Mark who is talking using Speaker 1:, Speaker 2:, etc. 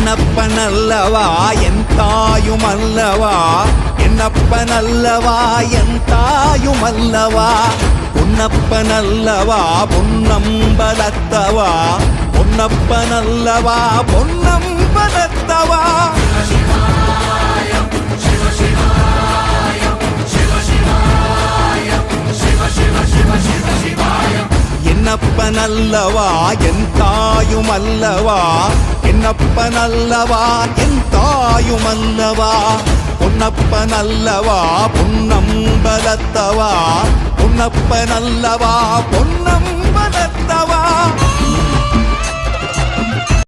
Speaker 1: என்னப்பனல்லவா என் தாயுமல்லவா, என்னப்பனல்லவா என் தாயுமல்லவா, பொன்னப்பனல்லவா பொன்னம்பலத்தவா, பொன்னப்பனல்லவா பொன்னம்பலத்தவா. என்னப்பனல்லவா என் தாயுமல்லவா, என்னப்பனல்லவா என் தாயுமல்லவா, பொன்னப்பனல்லவா பொன்னம்பலத்தவா, பொன்னப்பனல்லவா பொன்னம்பலத்தவா.